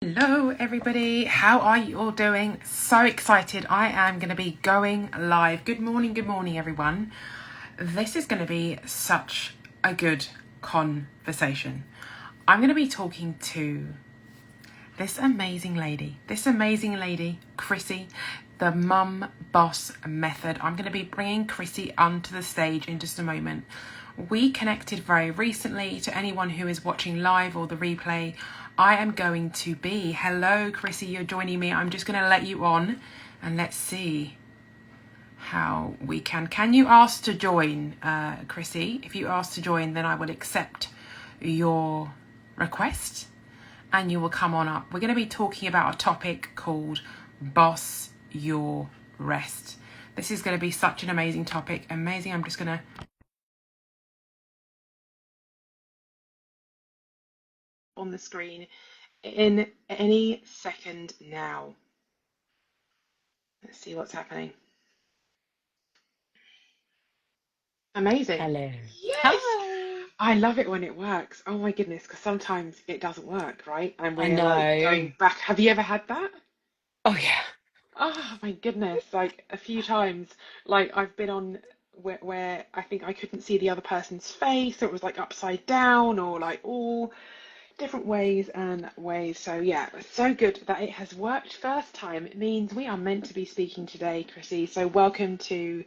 Hello, everybody. How are you all doing? So excited. I am going to be going live. Good morning, everyone. This is going to be such a good conversation. I'm going to be talking to this amazing lady, Chrissy, the Mum Boss Method. I'm going to be bringing Chrissy onto the stage in just a moment. We connected very recently. To anyone who is watching live or the replay, I am going to be, hello Chrissy, you're joining me. I'm just going to let you on and let's see how we can you ask to join, Chrissy? If you ask to join, then I will accept your request and you will come on up. We're going to be talking about a topic called Boss Your Rest. This is going to be such an amazing topic. Amazing. I'm just going to on the screen in any second now. Let's see what's happening. Amazing. Hello. Yes. Hi. I love it when it works. Oh my goodness, because sometimes it doesn't work, right? And I we're like know. going back. Have you ever had that? Oh yeah. Oh my goodness, like a few times, like I've been on where I think I couldn't see the other person's face, or it was like upside down, or like all different ways and ways. So yeah, it's so good that it has worked first time. It means we are meant to be speaking today, Chrissy. So welcome to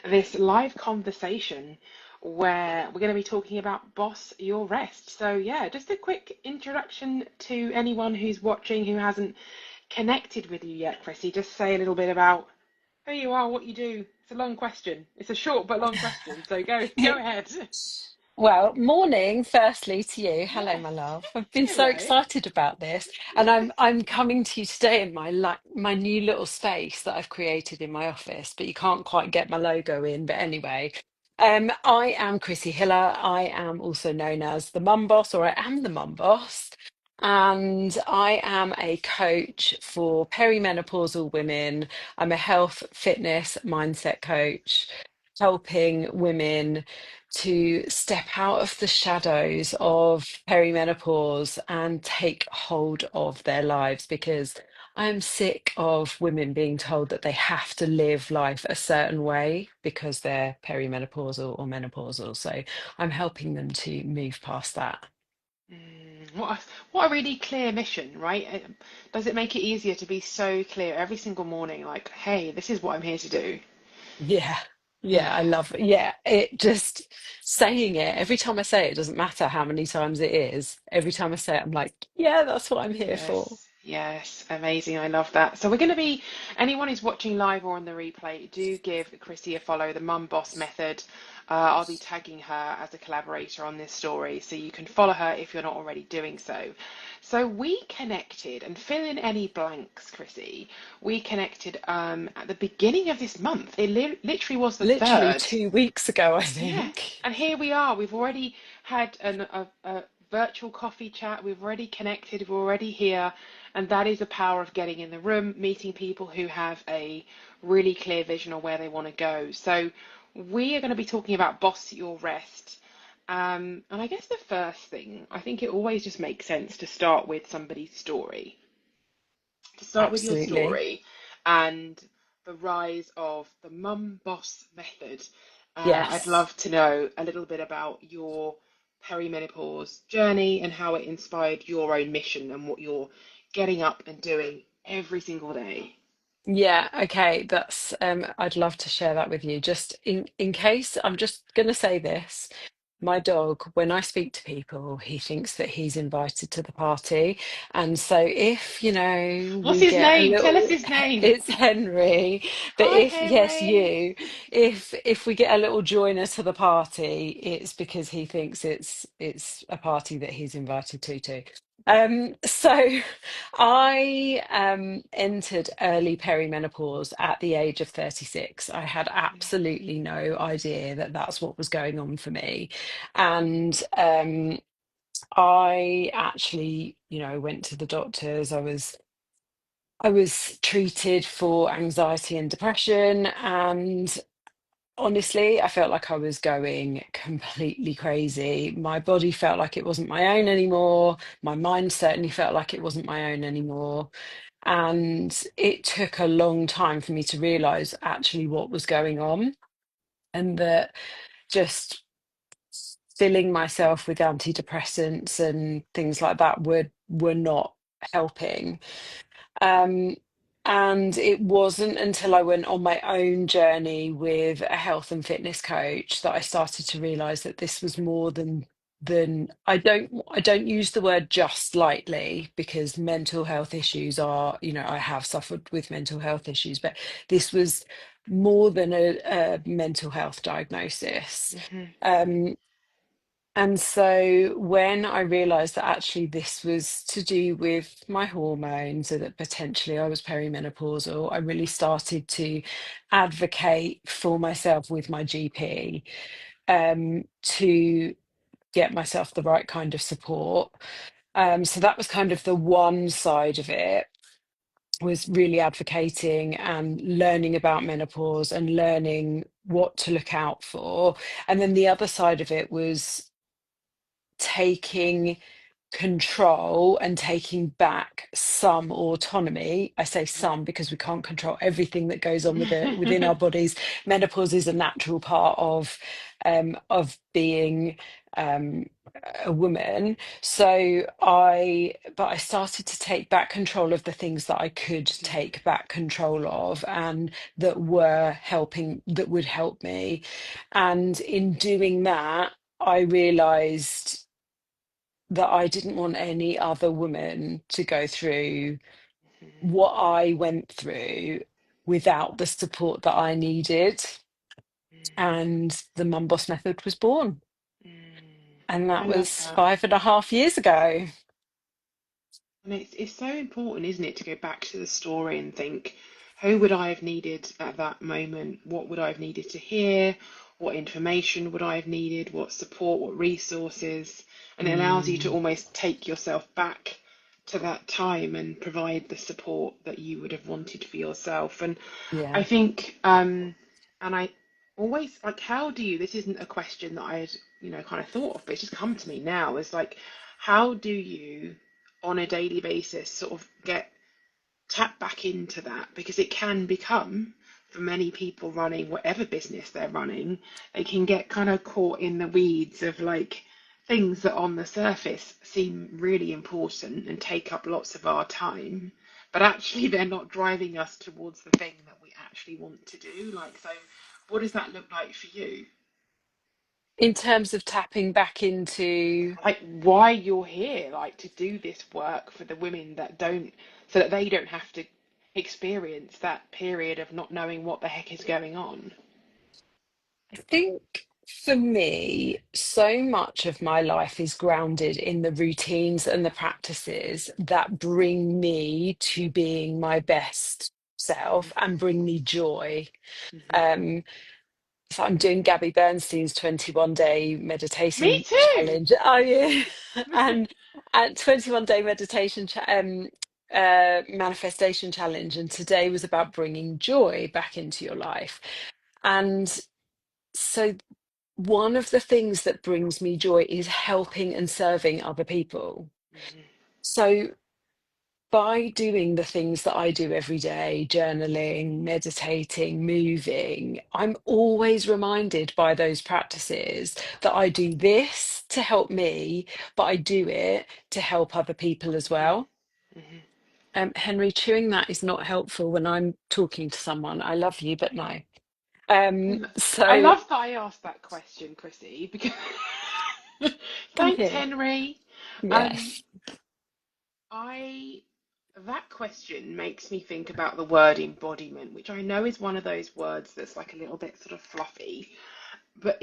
this live conversation where we're going to be talking about Boss Your Rest. So yeah, just a quick introduction to anyone who's watching who hasn't connected with you yet, Chrissy. Just say a little bit about who you are, what you do. It's a long question. It's a short but long question. So go ahead. Well, morning, firstly to you. Hello, Yes. my love. I've been so Hello. excited about this. And Yes. I'm coming to you today in my new little space that I've created in my office, but you can't quite get my logo in. But anyway, I am Chrissy Hiller. I am also known as the Mum Boss, or I am the Mum Boss. And I am a coach for perimenopausal women. I'm a health, fitness, mindset coach, helping women to step out of the shadows of perimenopause and take hold of their lives, because I am sick of women being told that they have to live life a certain way because they're perimenopausal or menopausal. So I'm helping them to move past that. What a really clear mission, right? Does it make it easier to be so clear every single morning, like, hey, this is what I'm here to do? Yeah. Yeah, I love it. Yeah, it just saying it every time I say it, it doesn't matter how many times it is. Every time I say it, I'm like, yeah, that's what I'm here for. Yes, yes, amazing. I love that. So we're going to be, anyone who's watching live or on the replay, do give Chrissy a follow, the Mum Boss Method. I'll be tagging her as a collaborator on this story, so you can follow her if you're not already doing so. So we connected, and fill in any blanks, Chrissy. We connected at the beginning of this month. It literally was the Literally 3rd. 2 weeks ago, I Yeah, think. and here we are. We've already had a virtual coffee chat. We've already connected. We're already here. And that is the power of getting in the room, meeting people who have a really clear vision of where they want to go. So we are going to be talking about Boss Your Rest. And I guess the first thing, I think it always just makes sense to start with somebody's story, to start with your Absolutely. story and the rise of the mum boss method. I'd Yes. love to know a little bit about your perimenopause journey and how it inspired your own mission and what you're getting up and doing every single day. Yeah, okay. That's I'd love to share that with you. Just in case, I'm just gonna say this. My dog, when I speak to people, he thinks that he's invited to the party. And so if, What's we his get a name? Tell us little, his name. it's Henry, but Hi, if, yes, Henry. you, if we get a little joiner to the party, it's because he thinks it's a party that he's invited to too. So I entered early perimenopause at the age of 36. I had absolutely no idea that that's what was going on for me. And I actually, went to the doctors. I was treated for anxiety and depression, and Honestly, I felt like I was going completely crazy. My body felt like it wasn't my own anymore. My mind certainly felt like it wasn't my own anymore. And it took a long time for me to realize actually what was going on, and that just filling myself with antidepressants and things like that were not helping. Um, and it wasn't until I went on my own journey with a health and fitness coach that I started to realize that this was more than I don't use the word just lightly, because mental health issues are, I have suffered with mental health issues, but this was more than a mental health diagnosis. Hmm. Um, and so when I realized that actually this was to do with my hormones, and that potentially I was perimenopausal, I really started to advocate for myself with my GP, to get myself the right kind of support. So that was kind of the one side of it, was really advocating and learning about menopause and learning what to look out for. And then the other side of it was taking control and taking back some autonomy. I say some because we can't control everything that goes on within our bodies. Menopause is a natural part of being um, a woman. But I started to take back control of the things that I could take back control of, and that would help me. And in doing that, I realized that I didn't want any other woman to go through what I went through without the support that I needed. And the Mum Boss Method was born. And I that love was that. 5.5 years ago. And it's so important, isn't it, to go back to the story and think, who would I have needed at that moment? What would I have needed to hear? What information would I have needed? What support? What resources? And it allows you to Mm, almost take yourself back to that time and provide the support that you would have wanted for yourself. And I yeah. think, and I always like, how do you, this isn't a question that I had, kind of thought of, but it's just come to me now, is like, how do you, on a daily basis, sort of get tap back into that? Because it can become, for many people running whatever business they're running, they can get kind of caught in the weeds of like things that on the surface seem really important and take up lots of our time, but actually they're not driving us towards the thing that we actually want to do. Like, so what does that look like for you? In terms of tapping back into, Like why you're here, like to do this work for the women that don't, so that they don't have to experience that period of not knowing what the heck is going on. I think for me, so much of my life is grounded in the routines and the practices that bring me to being my best self and bring me joy. Hmm. Um, so I'm doing Gabby Bernstein's 21-day Me meditation too. challenge. Oh yeah, and at 21-day manifestation challenge, and today was about bringing joy back into your life. And so one of the things that brings me joy is helping and serving other people. So by doing the things that I do every day, journaling, meditating, moving, I'm always reminded by those practices that I do this to help me, but I do it to help other people as well. Hmm. Henry, chewing that is not helpful when I'm talking to someone. I love you, but no. I lo- I So, love that I asked that question, Chrissy, because I'm thanks, here. Henry. Um, Yes. I that question makes me think about the word embodiment, which I know is one of those words that's like a little bit sort of fluffy, but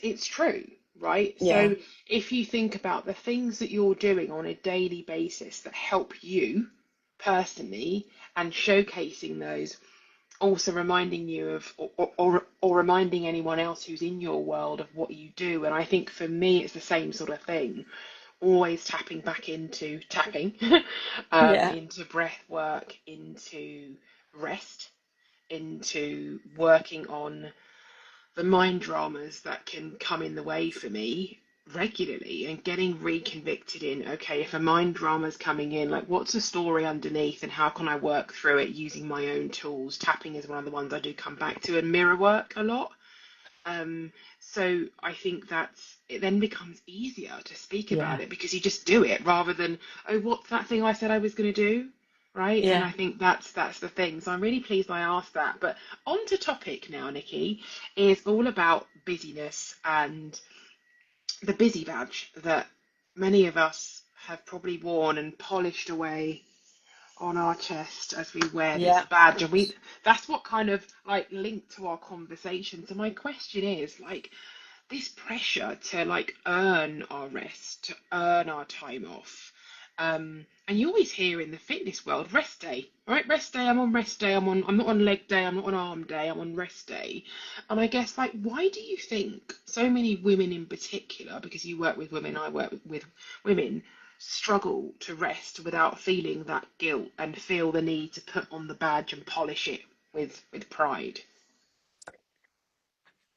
it's true, right? Yeah. So if you think about the things that you're doing on a daily basis that help you personally and showcasing those, also reminding you of or reminding anyone else who's in your world of what you do. And I think for me it's the same sort of thing, always tapping back into tapping Yeah. into breath work, into rest, into working on the mind dramas that can come in the way for me regularly, and getting reconvicted in, okay, if a mind drama's coming in, like what's the story underneath and how can I work through it using my own tools? Tapping is one of the ones I do come back to, and mirror work a lot. So I think that's it then becomes easier to speak Yeah. about it because you just do it rather than, oh, what's that thing I said I was going to do? Right. And Yeah. I think that's the thing. So I'm really pleased I asked that. But on to topic now, Nikki, is all about busyness and the busy badge that many of us have probably worn and polished away on our chest as we wear this Yeah. badge, and we that's what kind of like linked to our conversation. So my question is like this pressure to like earn our rest, to earn our time off. And you always hear in the fitness world, rest day, right? Rest day, I'm on rest day, I'm not on leg day, I'm not on arm day, I'm on rest day. And I guess like why do you think so many women in particular, because you work with women, I work with women, struggle to rest without feeling that guilt and feel the need to put on the badge and polish it with pride?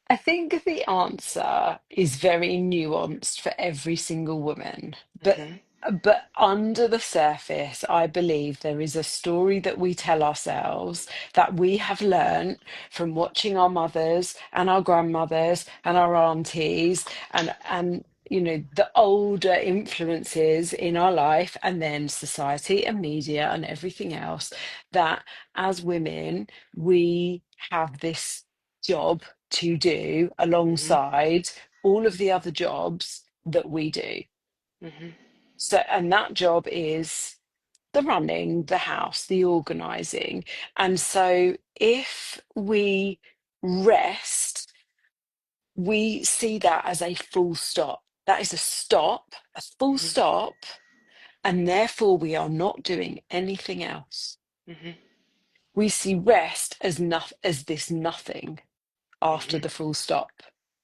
I think the answer is very nuanced for every single woman, Hmm. but under the surface, I believe there is a story that we tell ourselves that we have learnt from watching our mothers and our grandmothers and our aunties and the older influences in our life, and then society and media and everything else, that as women we have this job to do Hmm. alongside all of the other jobs that we do. Hmm. So, and that job is the running, the house, the organizing. And so, if we rest, we see that as a full stop. That is a stop, a full Hmm. stop, and therefore we are not doing anything else. Hmm. We see rest as as this nothing after Hmm. the full stop.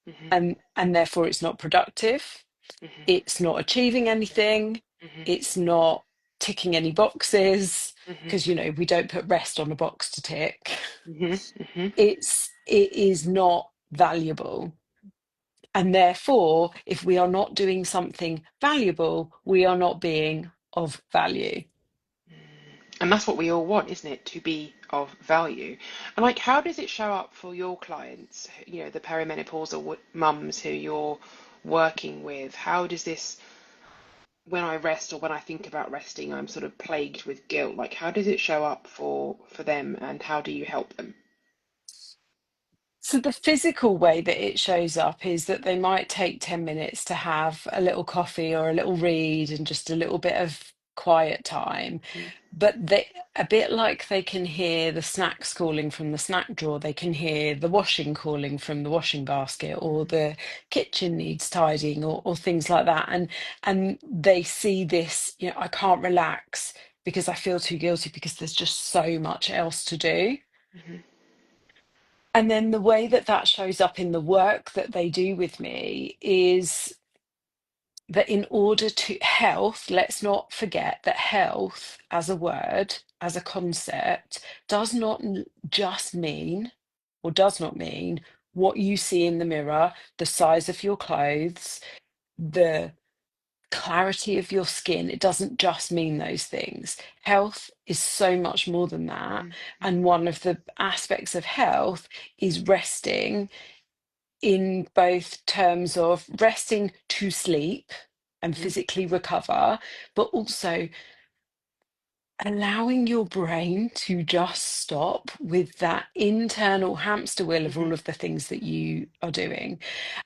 Hmm. And therefore it's not productive, Hmm. it's not achieving anything, Hmm. it's not ticking any boxes, Hmm. because we don't put rest on a box to tick. Hmm. Hmm. It is not valuable, and therefore if we are not doing something valuable, we are not being of value. And that's what we all want, isn't it? To be of value. And like, how does it show up for your clients? You know, the perimenopausal mums who you're working with. How does this, when I rest or when I think about resting, I'm sort of plagued with guilt. Like, how does it show up for them, and how do you help them? So the physical way that it shows up is that they might take 10 minutes to have a little coffee or a little read and just a little bit of quiet time. Hmm. But they, a bit like they can hear the snacks calling from the snack drawer, they can hear the washing calling from the washing basket, or the kitchen needs tidying, or things like that. And they see this, I can't relax because I feel too guilty because there's just so much else to do. Hmm. And then the way that that shows up in the work that they do with me is that in order to health, let's not forget that health as a word, as a concept, does not just mean, or does not mean, what you see in the mirror, the size of your clothes, the clarity of your skin. It doesn't just mean those things. Health is so much more than that. And one of the aspects of health is resting, in both terms of resting to sleep and Hmm. physically recover, but also allowing your brain to just stop with that internal hamster wheel of Hmm. all of the things that you are doing.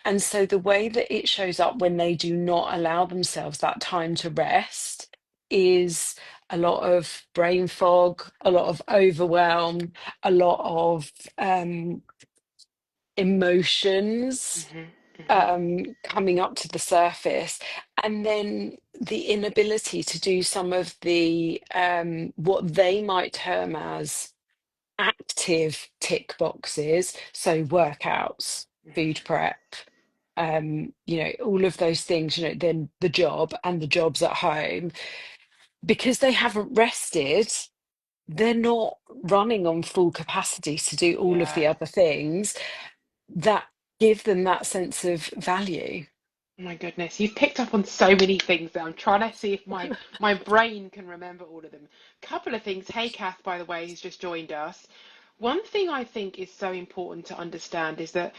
And so the way that it shows up when they do not allow themselves that time to rest is a lot of brain fog, a lot of overwhelm, a lot of emotions Hmm. Hmm. coming up to the surface, and then the inability to do some of the what they might term as active tick boxes, so workouts, food prep, all of those things, then the job and the jobs at home, because they haven't rested. They're not running on full capacity to do all of the Yeah. other things that give them that sense of value. Oh my goodness, you've picked up on so many things there. I'm trying to see if my brain can remember all of them. Couple of things. Hey, Kath, by the way, who's just joined us. One thing I think is so important to understand is that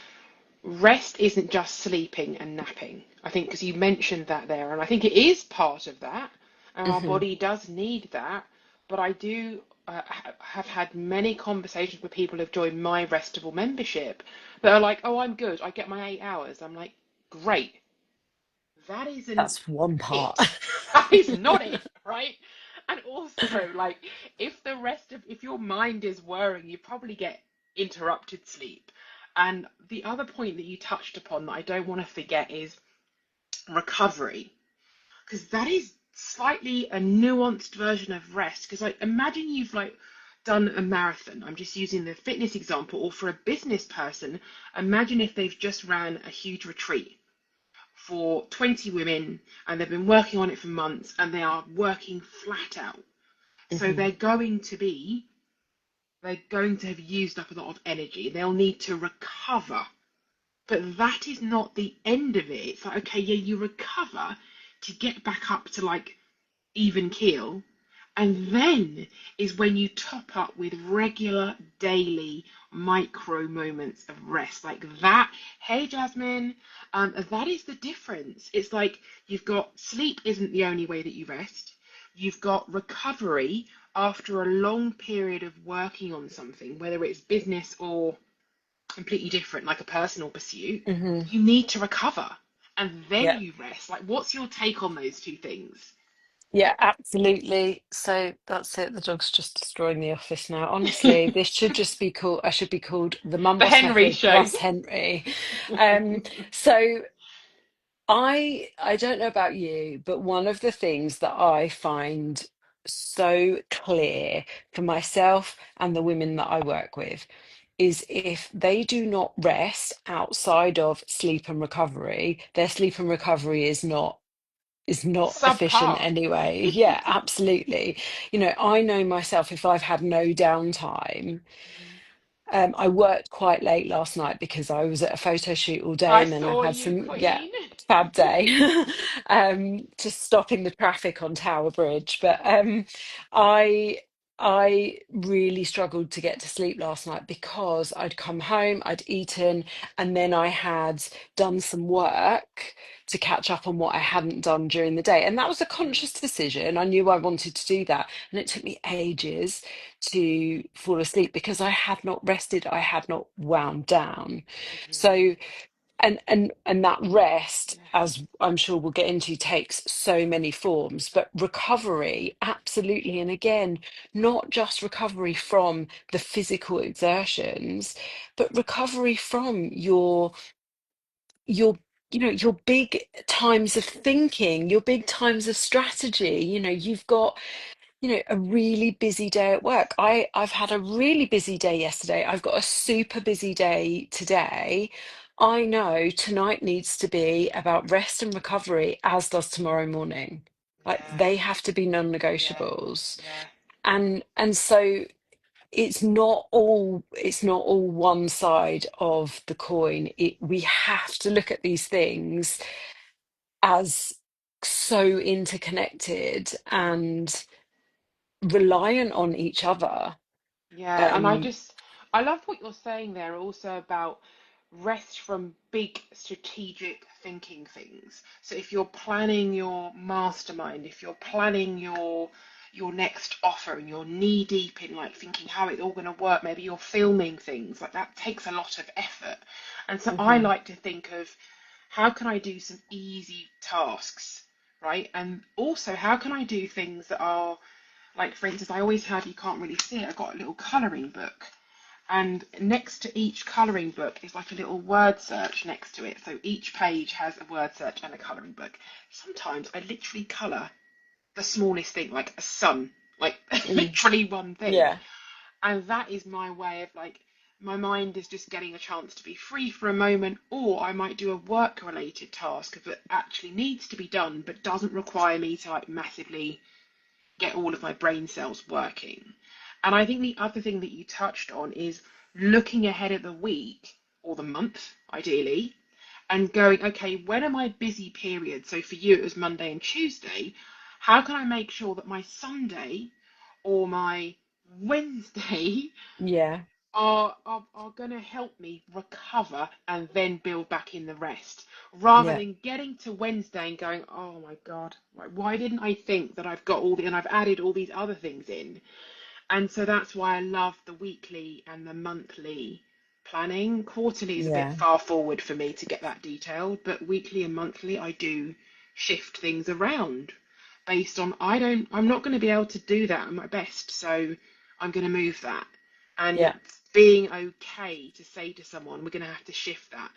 rest isn't just sleeping and napping. I think because you mentioned that there, and I think it is part of that, and our Hmm. body does need that. But I do have had many conversations with people who've joined my Restable membership that are like, "Oh, I'm good. I get my 8 hours." I'm like, "Great. That isn't That's one part. it. That is not it, right?" And also, like, if your mind is worrying, you probably get interrupted sleep. And the other point that you touched upon that I don't want to forget is recovery, because that is slightly a nuanced version of rest. Because, like, imagine you've like done a marathon. I'm just using the fitness example, or for a business person, imagine if they've just ran a huge retreat for 20 women and they've been working on it for months and they are working flat out. So Hmm. they're going to have used up a lot of energy. They'll need to recover. But that is not the end of it. It's like, okay, yeah, you recover to get back up to like even keel. And then is when you top up with regular daily micro moments of rest like that. Hey, Jasmine, that is the difference. It's like you've got sleep isn't the only way that you rest. You've got recovery after a long period of working on something, whether it's business or completely different, like a personal pursuit. Hmm. You need to recover and then Yeah. you rest. Like, what's your take on those two things? Yeah, absolutely. So that's it. The dog's just destroying the office now. Honestly, this should just be called, I should be called the Mum The Boss Henry Method Show. plus Henry. So I don't know about you, but one of the things that I find so clear for myself and the women that I work with is if they do not rest outside of sleep and recovery, their sleep and recovery is not efficient Subpar. anyway. Yeah, absolutely. I know myself, if I've had no downtime, I worked quite late last night because I was at a photo shoot all day I and then I saw had you, some, yeah, Queen. fab day, just stopping the traffic on Tower Bridge. But I I really struggled to get to sleep last night because I'd come home, I'd eaten, and then I had done some work to catch up on what I hadn't done during the day. And that was a Mm, conscious decision. I knew I wanted to do that. And it took me ages to fall asleep because I had not rested, I had not wound down. mhm. So and that rest, as I'm sure we'll get into, takes so many forms, but recovery, absolutely. And again, not just recovery from the physical exertions, but recovery from your your big times of thinking, your big times of strategy. You've got a really busy day at work. I've had a really busy day yesterday. I've got a super busy day today. I know tonight needs to be about rest and recovery, as does tomorrow morning. Like Yeah, they have to be yeah, non-negotiables. yeah, And so it's not all one side of the coin. We have to look at these things as so interconnected and reliant on each other. yeah. And Um, I love what you're saying there also about rest from big strategic thinking things. So if you're planning your mastermind, if you're planning your next offer and you're knee deep in like thinking how it's all going to work, maybe you're filming things, like that takes a lot of effort. And so I mhm, like to think of how can I do some easy tasks, right? And also how can I do things that are like, for instance, I always have, you can't really see it, I've got a little colouring book. And next to each colouring book is like a little word search next to it. So each page has a word search and a colouring book. Sometimes I literally colour the smallest thing, like a sun, like mm, literally one thing. yeah, And that is my way of like, my mind is just getting a chance to be free for a moment, or I might do a work related task that actually needs to be done but doesn't require me to like massively get all of my brain cells working. And I think the other thing that you touched on is looking ahead at the week. or the month, ideally, and going, okay, when are my busy periods? So for you, it was Monday and Tuesday. How can I make sure that my Sunday or my Wednesday Yeah. are going to help me recover and then build back in the rest, rather Yeah. than getting to Wednesday and going, oh my God, why didn't I think that I've got and I've added all these other things in? And so that's why I love the weekly and the monthly planning. Quarterly is a bit Yeah. far forward for me to get that detailed, but weekly and monthly I do shift things around based on I'm not going to be able to do that at my best, so I'm going to move that. And Yeah. being okay to say to someone, we're going to have to shift that,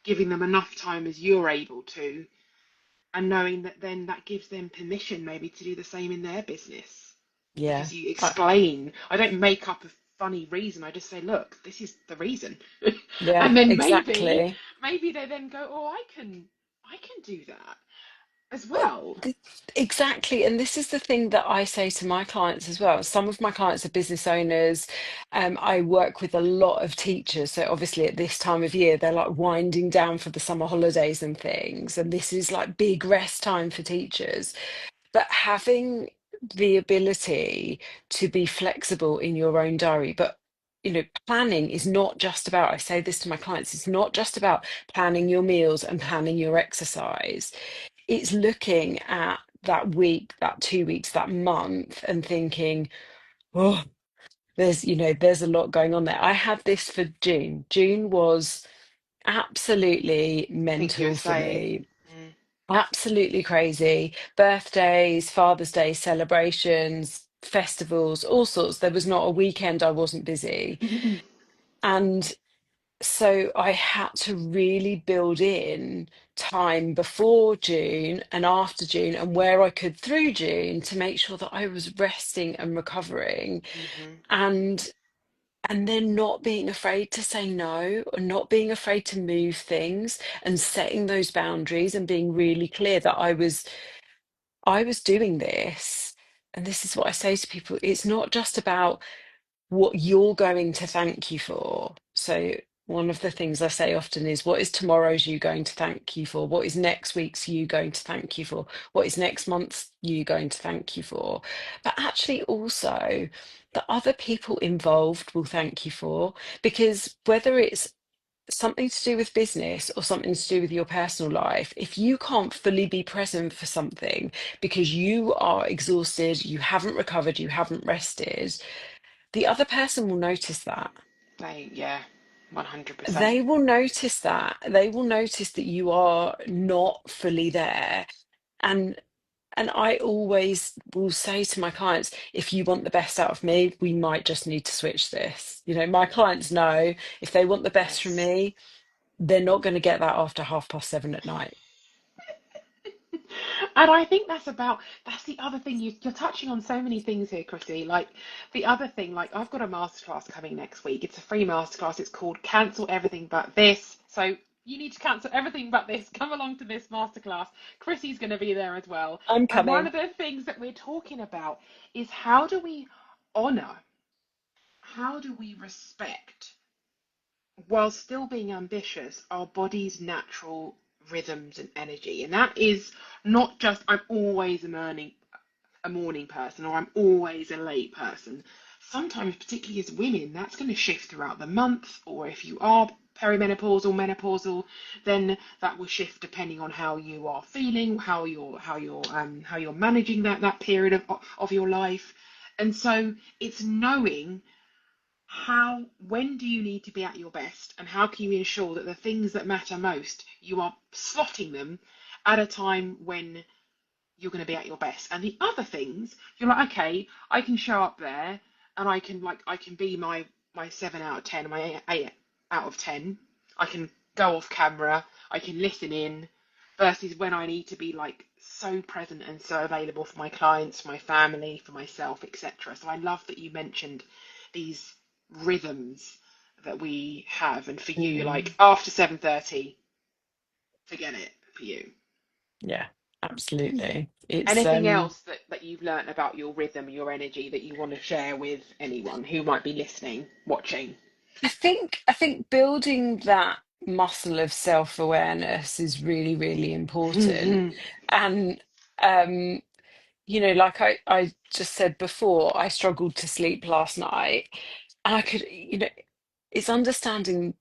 giving them enough time as you're able to, and knowing that then that gives them permission maybe to do the same in their business, Yeah. because you I, explain. I don't make up a funny reason. I just say, look, this is the reason. yeah, And then exactly. maybe they then go, oh, I can do that as Well, well. th- exactly. And this is the thing that I say to my clients as well. Some of my clients are business owners. I work with a lot of teachers. So obviously at this time of year, they're like winding down for the summer holidays and things. And this is like big rest time for teachers. But having the ability to be flexible in your own diary, but planning is not just about, I say this to my clients, it's not just about planning your meals and planning your exercise. It's looking at that week, that 2 weeks, that month, and thinking, oh, there's a lot going on there. I had this for June. June was absolutely I think you were mental for saying, me. Absolutely crazy. Birthdays, Father's Day celebrations, festivals, all sorts. There was not a weekend I wasn't busy. mm. And so I had to really build in time before June and after June and where I could through June to make sure that I was resting and recovering Hmm. and and then not being afraid to say no or not being afraid to move things and setting those boundaries and being really clear that I was doing this. And this is what I say to people, it's not just about what you're going to thank you for. So one of the things I say often is, what is tomorrow's you going to thank you for? What is next week's you going to thank you for? What is next month's you going to thank you for? But actually also that other people involved will thank you for, because whether it's something to do with business or something to do with your personal life, if you can't fully be present for something because you are exhausted, you haven't recovered, you haven't rested, the other person will notice that. Yeah, 100%. They will notice that. They will notice that you are not fully there. And I always will say to my clients, if you want the best out of me, we might just need to switch this. My clients know if they want the best from Yes. me, they're not going to get that after 7:30 at night. And I think that's the other thing. You're touching on so many things here, Chrissy. Like the other thing, like I've got a masterclass coming next week. It's a free masterclass. It's called Cancel Everything But This. So you need to cancel everything but this. Come along to this masterclass. Chrissy's going to be there as well. I'm And one coming. of the things that we're talking about is how do we honor, how do we respect, while still being ambitious, our body's natural rhythms and energy. And that is not just I'm always a morning person or I'm always a late person. Sometimes, particularly as women, that's going to shift throughout the month, or if you are perimenopausal, menopausal, then that will shift depending on how you are feeling, how you're managing that period of your life. And so it's knowing when do you need to be at your best, and how can you ensure that the things that matter most, you are slotting them at a time when you're going to be at your best. And the other things, you're like, okay, I can show up there and I can be my 7 out of 10, my 8 out of 10. I can go off camera, I can listen in, versus when I need to be like so present and so available for my clients, for my family, for myself, etc. So I love that you mentioned these rhythms that we have, and for you, like Mm, after 7:30, forget it for you. yeah, absolutely. It's Anything else that you've learnt about your rhythm, your energy that you want to share with anyone who might be listening, watching? I think building that muscle of self-awareness is really, really important. And um, like I just said before, I struggled to sleep last night. And it's understanding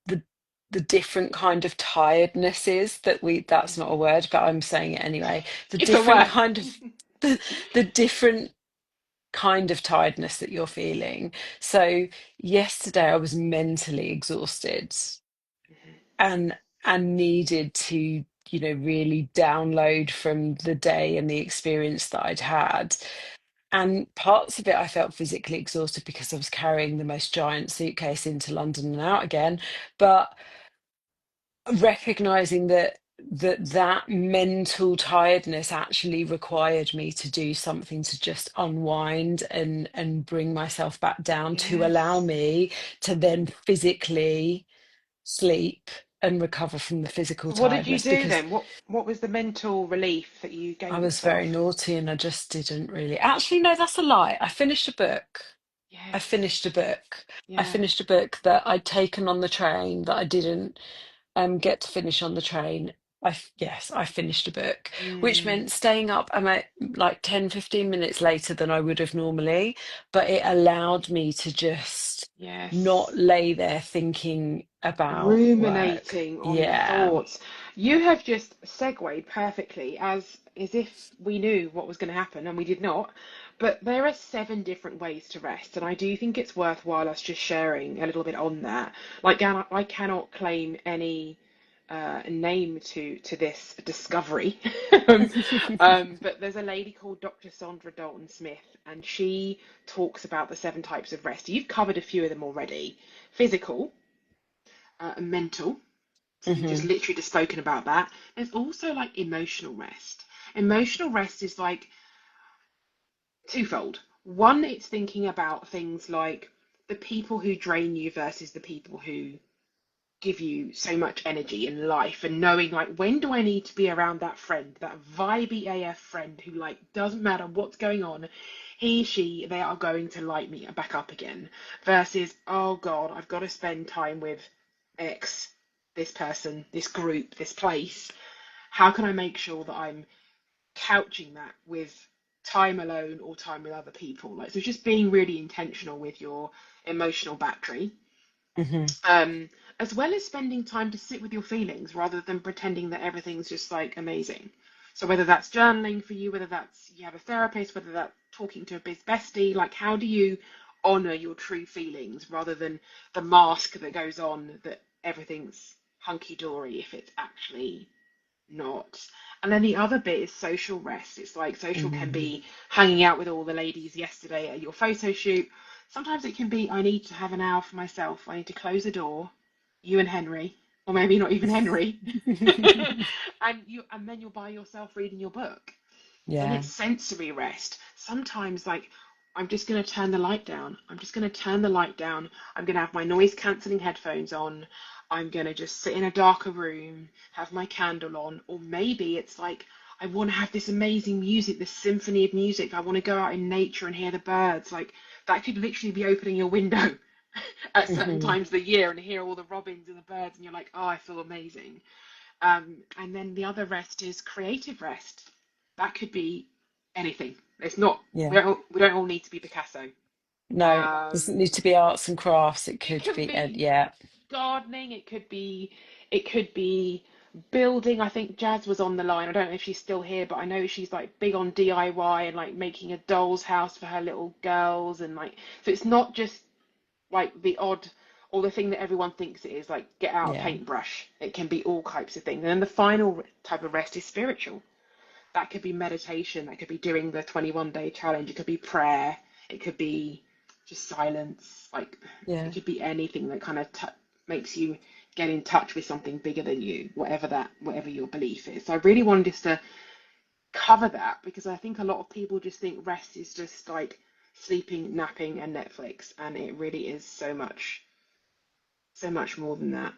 the the different kind of tirednesses that that's not a word, but I'm saying it anyway. The It's a different word. kind of the different kind of tiredness that you're feeling. So yesterday I was mentally exhausted and needed to, really download from the day and the experience that I'd had. And parts of it I felt physically exhausted because I was carrying the most giant suitcase into London and out again. But recognizing that mental tiredness actually required me to do something to just unwind and bring myself back down to allow Yes. me to then physically sleep and recover from the physical So what did you tiredness, do because then? What was the mental relief that you I gave was very yourself? naughty and I just didn't really. Actually, no, that's a lie. I finished a book. I Yes. finished a book. I Yeah. finished a book that I'd taken on the train that I didn't get to finish on the train. Yes, I finished a book, which Mm, meant staying up like 10, 15 minutes later than I would have normally, but it allowed me to just not yes. lay there thinking about work. Ruminating on the Yeah. thoughts. You have just segued perfectly as if we knew what was going to happen and we did not. But there are 7 different ways to rest, and I do think it's worthwhile us just sharing a little bit on that. Like, I cannot claim any name to this discovery. But there's a lady called Dr. Sandra Dalton Smith, and she talks about the 7 types of rest. You've covered a few of them already. Physical, and mental. So you've just Hmm. literally just spoken about that. There's also like emotional rest. Emotional rest is like twofold. One, it's thinking about things like the people who drain you versus the people who give you so much energy in life, and knowing like, when do I need to be around that friend, that vibey AF friend who, like, doesn't matter what's going on, they are going to light me back up again, versus, oh God, I've got to spend time with X, this person, this group, this place. How can I make sure that I'm couching that with time alone or time with other people? Like, so just being really intentional with your emotional battery, Hmm. um, as well as spending time to sit with your feelings rather than pretending that everything's just like amazing. So whether that's journaling for you, whether that's you have a therapist, whether that's talking to a biz bestie, like, how do you honor your true feelings rather than the mask that goes on that everything's hunky dory if it's actually not. And then the other bit is social rest. It's like, social can Hmm. be hanging out with all the ladies yesterday at your photo shoot. Sometimes it can be, I need to have an hour for myself. I need to close the door, you and Henry, or maybe not even Henry, and then you're by yourself reading your book. Then Yeah. it's sensory rest. Sometimes, like, I'm just going to turn the light down. I'm just going to turn the light down. I'm going to have my noise cancelling headphones on. I'm going to just sit in a darker room, have my candle on. Or maybe it's like, I want to have this amazing music, this symphony of music. I want to go out in nature and hear the birds. Like, that could literally be opening your window at certain Hmm. times of the year and hear all the robins and the birds, and you're like, oh, I feel amazing. And then the other rest is creative rest. That could be anything. It's not. Yeah. We don't all need to be Picasso. No, doesn't need Um, to be arts and crafts. It it could can be, be yeah. gardening. It could be building. I think Jazz was on the line. I don't know if she's still here, but I know she's like big on DIY and like making a doll's house for her little girls, and like, so it's not just like the odd or the thing that everyone thinks it is, like get out a Yeah. paintbrush. It can be all types of things. And then the final type of rest is spiritual. That could be meditation, that could be doing the 21-day challenge, it could be prayer, it could be just silence. Like, it Yeah. could be anything that kind of makes you get in touch with something bigger than you, whatever your belief is. So I really wanted us to cover that, because I think a lot of people just think rest is just like sleeping, napping, and Netflix, and it really is so much more than that.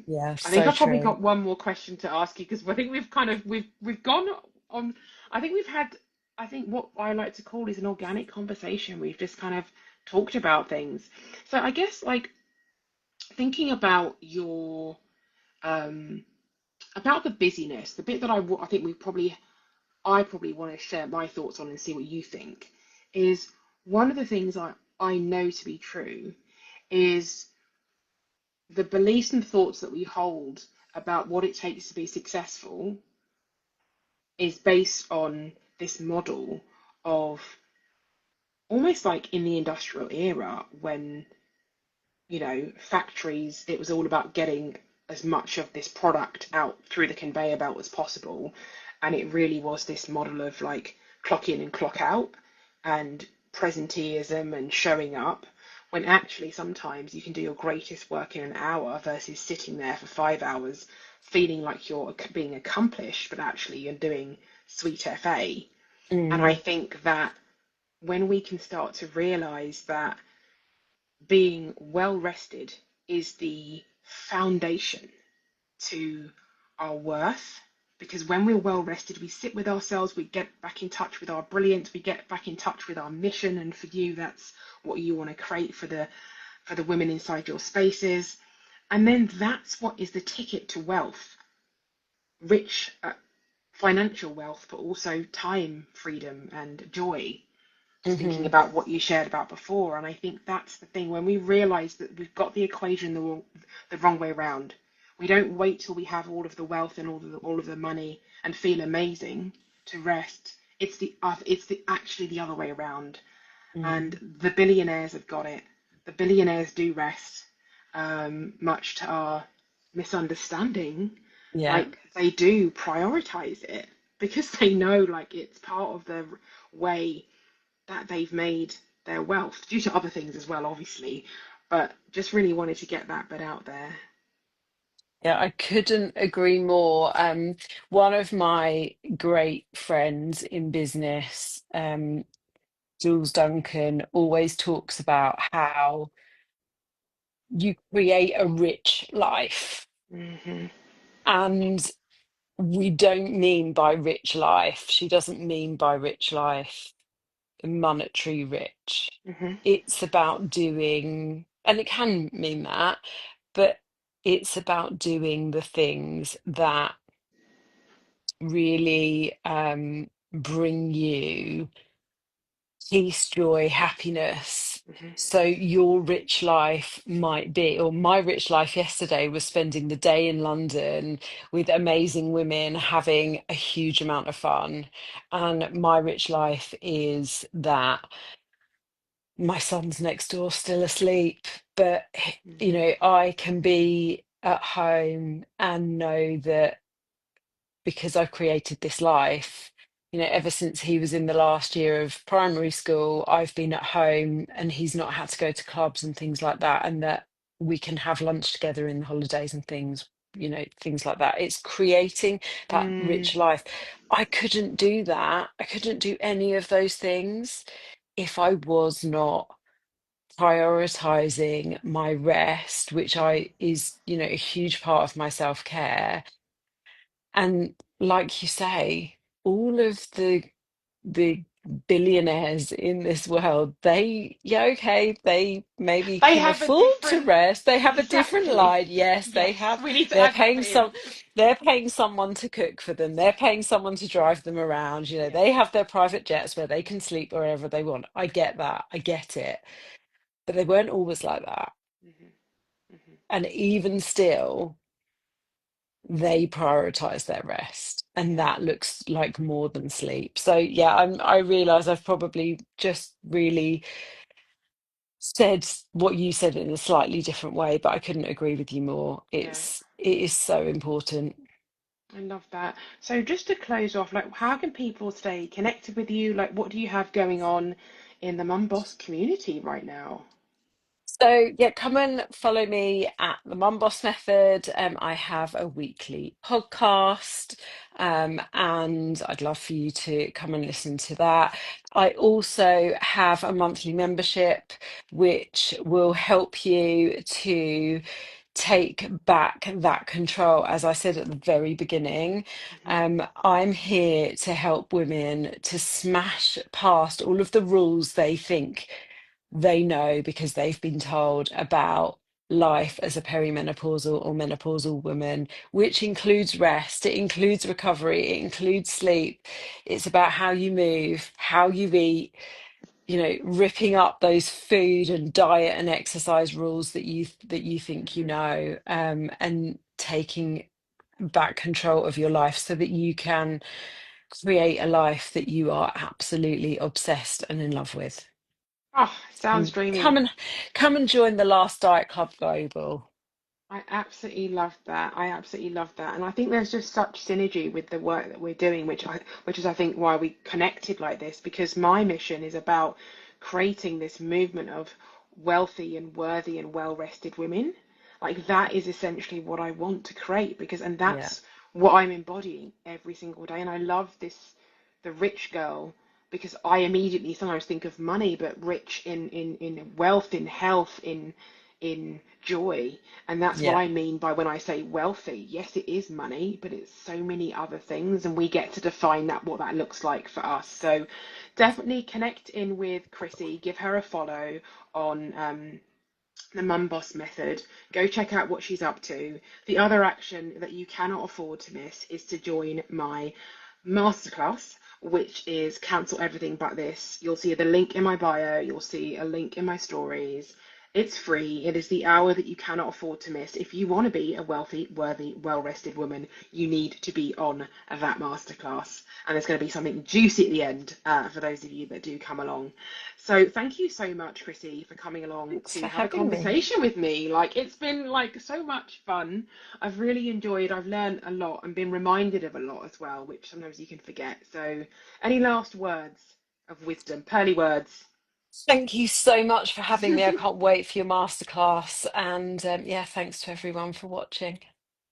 Yeah. I think So I've probably true. got one more question to ask you, because I think we've gone on. I think we've had, I think what I like to call is an organic conversation. We've just kind of talked about things. So I guess, like, thinking about your about the busyness, the bit that I think I probably want to share my thoughts on and see what you think is one of the things I know to be true is the beliefs and thoughts that we hold about what it takes to be successful is based on this model of almost like in the industrial era when factories, it was all about getting as much of this product out through the conveyor belt as possible. And it really was this model of like clock in and clock out and presenteeism and showing up, when actually sometimes you can do your greatest work in an hour versus sitting there for 5 hours feeling like you're being accomplished, but actually you're doing sweet FA. And I Mm, think that when we can start to realize that being well rested is the foundation to our worth. Because when we're well rested, we sit with ourselves, we get back in touch with our brilliance, we get back in touch with our mission. And for you, that's what you want to create for the women inside your spaces. And then that's what is the ticket to wealth, rich financial wealth, but also time, freedom, and joy. Thinking hmm. about what you shared about before. And I think that's the thing when we realize that we've got the equation the wrong way around. We don't wait till we have all of the wealth and all of the money and feel amazing to rest. It's the actually the other way around. Mm. And the billionaires have got it. The billionaires do rest, much to our misunderstanding. Yeah. Like they do prioritize it because they know like it's part of the way that they've made their wealth due to other things as well, obviously. But just really wanted to get that bit out there. Yeah, I couldn't agree more. One of my great friends in business, Jules Duncan, always talks about how you create a rich life. Hmm. And we don't mean by rich life, she doesn't mean by rich life monetary rich. Hmm. It's about doing, and it can mean that, but it's about doing the things that really bring you peace, joy, happiness. Hmm. So your rich life might be, or my rich life yesterday was spending the day in London with amazing women, having a huge amount of fun. And my rich life is that my son's next door still asleep, but Hmm. I can be at home and know that because I've created this life, ever since he was in the last year of primary school, I've been at home and he's not had to go to clubs and things like that, and that we can have lunch together in the holidays and things, things like that. It's creating that Mm. rich life. I couldn't do that. I couldn't do any of those things if I was not prioritizing my rest, which I is, a huge part of my self-care. And like you say, all of the billionaires in this world, they maybe They can have a afford to different, rest. They have a different exactly. life. Yes, they Yes, have. we need to They're add paying that in. someone to cook for them. They're paying someone to drive them around. Yeah. They have their private jets where they can sleep wherever they want. I get that. I get it. But they weren't always like that. Hmm. Hmm. And even still, they prioritize their rest, and Yeah. that looks like more than sleep. So yeah, I realize I've probably just really said what you said in a slightly different way, but I couldn't agree with you more. Yeah. It is so important. I love that. So just to close off, like how can people stay connected with you? Like what do you have going on in the Mum Boss community right now? So yeah, come and follow me at the Mum Boss Method. I have a weekly podcast, and I'd love for you to come and listen to that. I also have a monthly membership, which will help you to take back that control. As I said at the very beginning, Hmm. I'm here to help women to smash past all of the rules they think they know because they've been told about life as a perimenopausal or menopausal woman, which includes rest, it includes recovery, it includes sleep. It's about how you move, how you eat, ripping up those food and diet and exercise rules that you think you know, and taking back control of your life so that you can create a life that you are absolutely obsessed and in love with. Oh, sounds Um, come dreamy. and come and join the Last Diet Club Global. I absolutely love that. I absolutely love that. And I think there's just such synergy with the work that we're doing, which is I think why we connected like this, because my mission is about creating this movement of wealthy and worthy and well-rested women. Like that is essentially what I want to create because and Yeah, that's what I'm embodying every single day. And I love this the rich girl because I immediately sometimes think of money, but rich in wealth, in health, in joy. And that's what yeah. I mean by when I say wealthy. Yes, it is money, but it's so many other things, and we get to define that what that looks like for us. So definitely connect in with Chrissy, give her a follow on the Mum Boss Method. Go check out what she's up to. The other action that you cannot afford to miss is to join my masterclass, which is Cancel Everything But This. You'll see the link in my bio, you'll see a link in my stories. It's free. It is the hour that you cannot afford to miss. If you want to be a wealthy, worthy, well rested woman, you need to be on that masterclass. And there's going to be something juicy at the end for those of you that do come along. So thank you so much, Chrissy, for coming along Thanks to for have a having me. conversation with me. Like it's been like so much fun. I've really enjoyed. I've learned a lot and been reminded of a lot as well, which sometimes you can forget. So, any last words of wisdom, pearly words? Thank you so much for having me. I can't wait for your masterclass. And yeah, thanks to everyone for watching.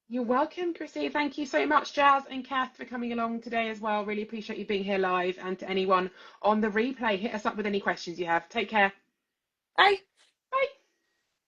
You're welcome, Chrissy. Thank you so much, Jazz and Kath, for coming along today as well. Really appreciate you being here live. And to anyone on the replay, hit us up with any questions you have. Take care. Bye.